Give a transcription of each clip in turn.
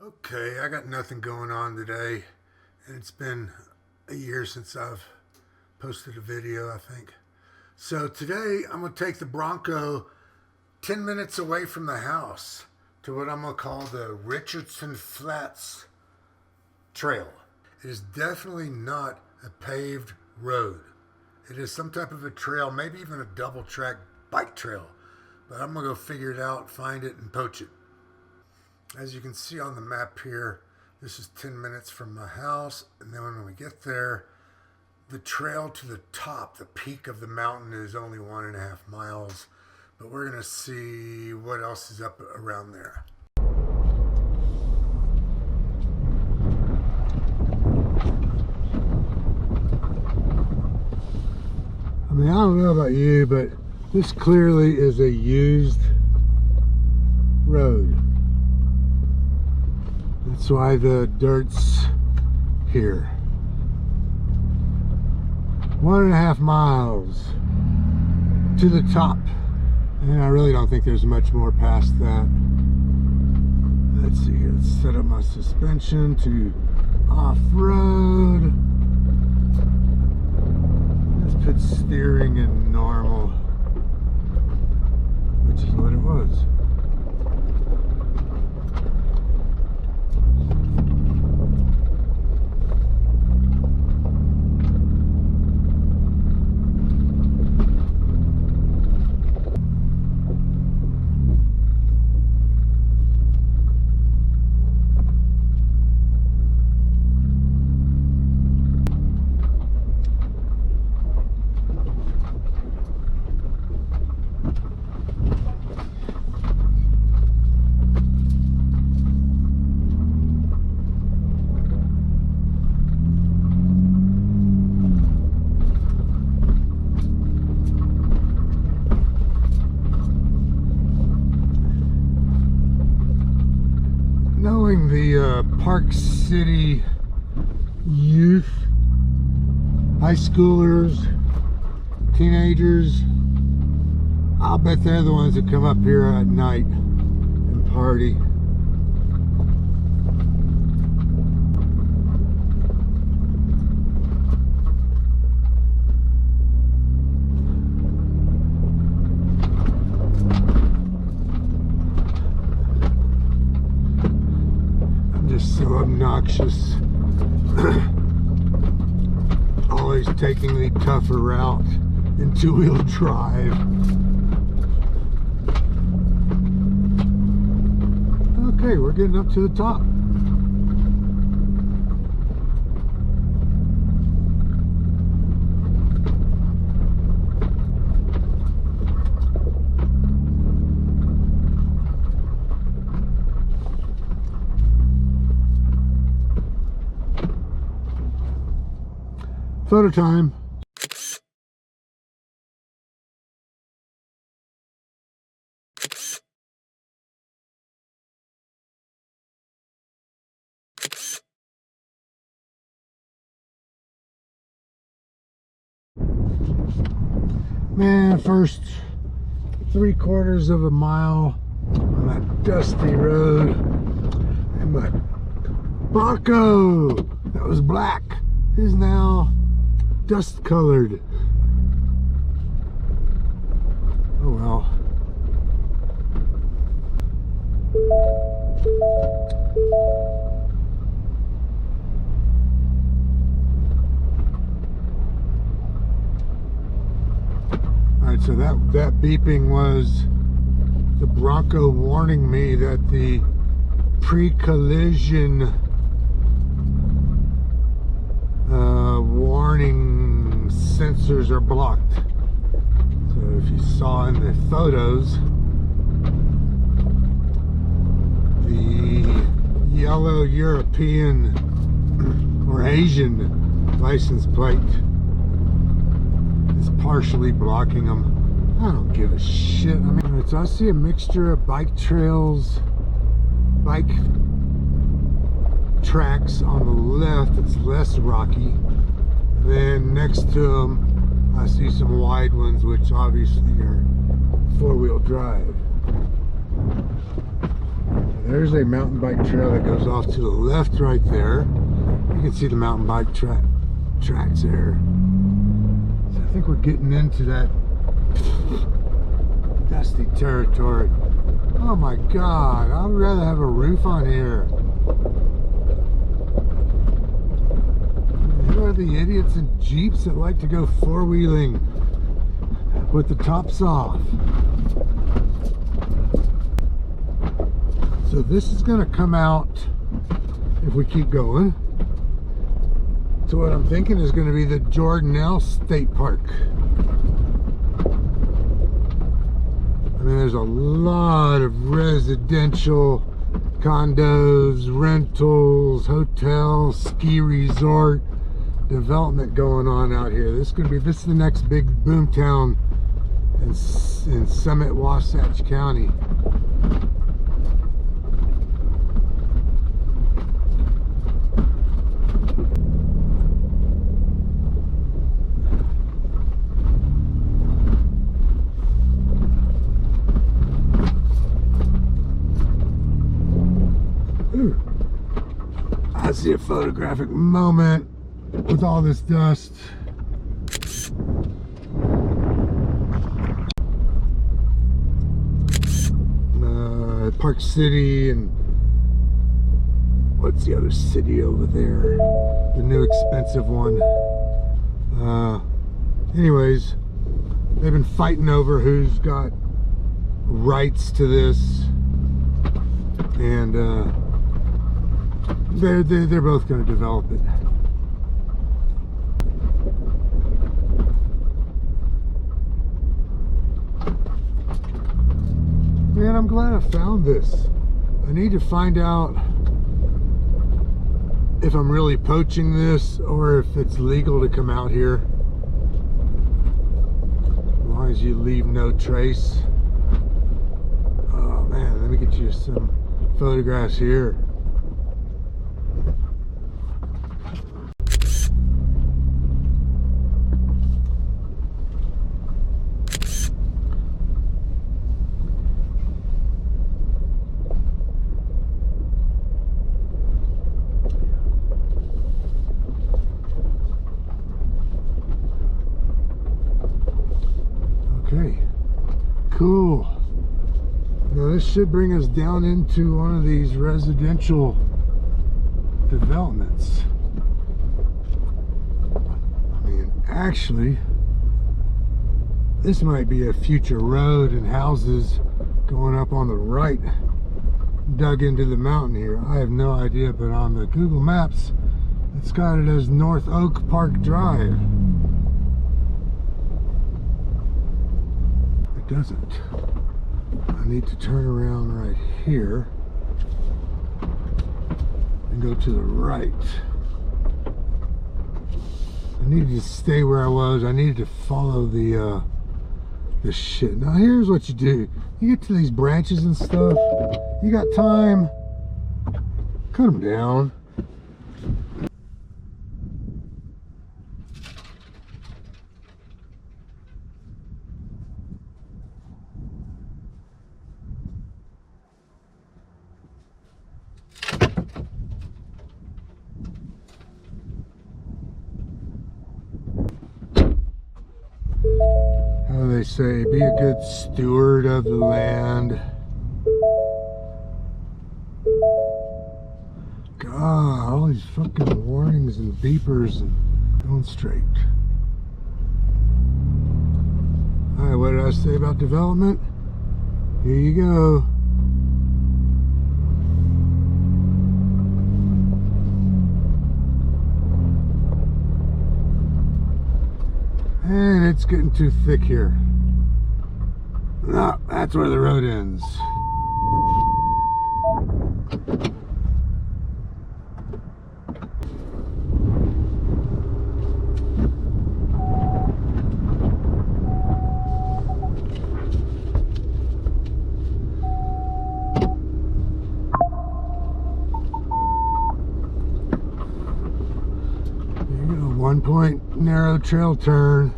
Okay, I got nothing going on today, and it's been a year since I've posted a video, I think. So today I'm going to take the Bronco 10 minutes away from the house to what I'm going to call the Richardson Flats Trail. It is definitely not a paved road. It is some type of a trail, maybe even a double track bike trail. But I'm going to go figure it out, find it, and poach it. As you can see on the map here, this is 10 minutes from my house, and then when we get there, the trail to the top, the peak of the mountain, is only 1.5 miles, but we're going to see what else is up around there. I mean, I don't know about you, but this clearly is a used road. That's why the dirt's here. 1.5 miles to the top. And I really don't think there's much more past that. Let's see here. Let's set up my suspension to off-road. Let's put steering in normal, which is what it was. Knowing the Park City youth, high schoolers, teenagers, I'll bet they're the ones that come up here at night and party. So obnoxious. Always taking the tougher route in two-wheel drive. Okay, we're getting up to the top. Photo time. Man, first 3/4 of a mile on that dusty road, and my Bronco that was black is now dust colored. Oh well. Alright, so that beeping was the Bronco warning me that the pre-collision warning sensors are blocked. So if you saw in the photos, the yellow European or Asian license plate is partially blocking them. I don't give a shit. I mean, so I see a mixture of bike trails, bike tracks on the left. It's less rocky. Then next to them I see some wide ones, which obviously are 4-wheel drive. There's a mountain bike trail that goes off to the left right there. You can see the mountain bike tracks there. So I think we're getting into that dusty territory. Oh my God, I'd rather have a roof on here. Who are the idiots in Jeeps that like to go four-wheeling with the tops off? So this is going to come out, if we keep going, to what I'm thinking is going to be the Jordanelle State Park. I mean, there's a lot of residential condos, rentals, hotels, ski resort development going on out here. This is the next big boom town in Summit, Wasatch County. I see a photographic moment with all this dust. Park City, and what's the other city over there? The new expensive one. Anyways, they've been fighting over who's got rights to this, and they're both going to develop it. Man, I'm glad I found this. I need to find out if I'm really poaching this or if it's legal to come out here. As long as you leave no trace. Oh man, let me get you some photographs here. Okay, cool. Now this should bring us down into one of these residential developments. I mean, actually, this might be a future road and houses going up on the right, dug into the mountain here. I have no idea, but on the Google Maps, it's got it as North Oak Park Drive. Doesn't. I need to turn around right here and go to the right. I needed to stay where I was. I needed to follow the shit. Now here's what you do. You get to these branches and stuff. You got time. Cut them down. They say be a good steward of the land. God, all these fucking warnings and beepers and going straight. Alright, what did I say about development? Here you go. And it's getting too thick here. No, that's where the road ends. There you go, 1-point narrow trail turn.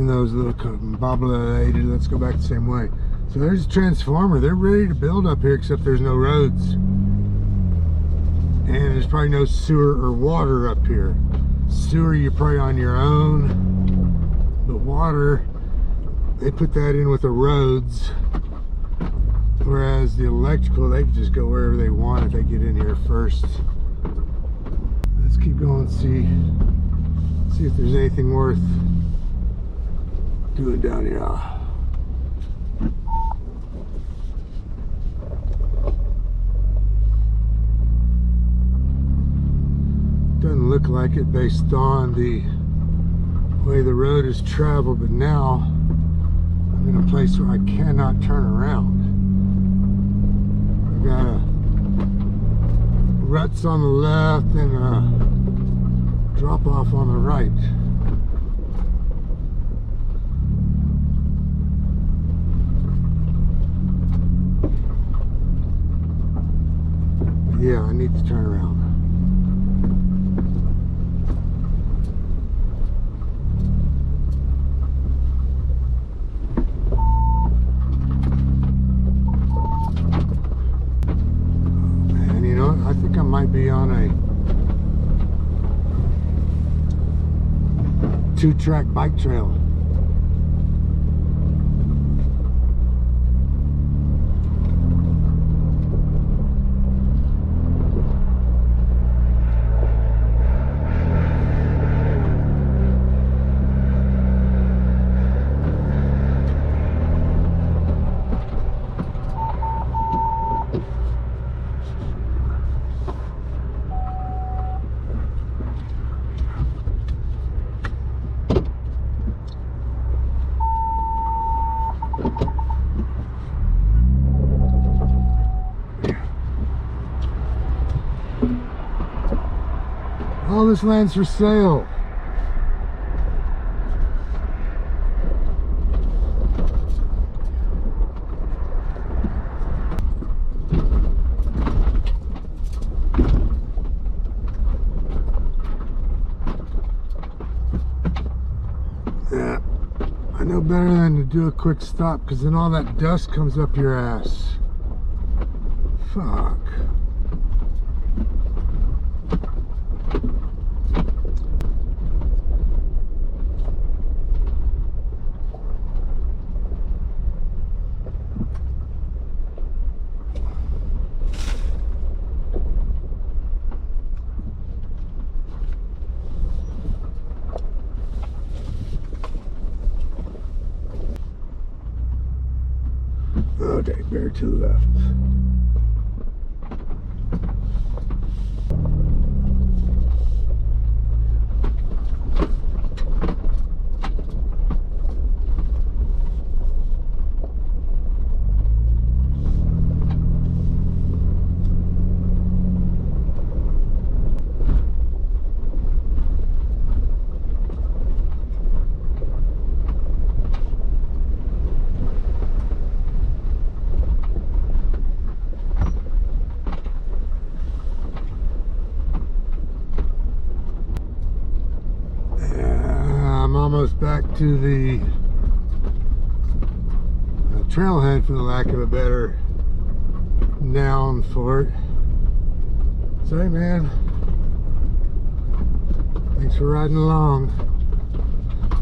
Even those little bobulated, let's go back the same way. So there's a transformer. They're ready to build up here, except there's no roads. And there's probably no sewer or water up here. Sewer, you're probably on your own. But water, they put that in with the roads. Whereas the electrical, they can just go wherever they want if they get in here first. Let's keep going, see if there's anything worth doing down here. Doesn't look like it based on the way the road is traveled, but now I'm in a place where I cannot turn around. I've got ruts on the left and a drop off on the right. Yeah, I need to turn around. And you know what? I think I might be on a 2-track bike trail. All this land's for sale. Yeah, I know better than to do a quick stop, because then all that dust comes up your ass. Fuck. Okay, bear to the left. Almost back to the trailhead, for the lack of a better noun for it. So hey man, thanks for riding along.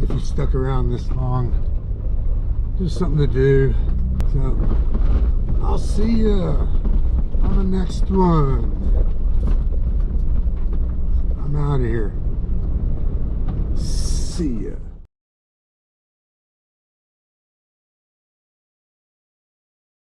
If you stuck around this long, just something to do. So I'll see you on the next one. I'm out of here. See ya.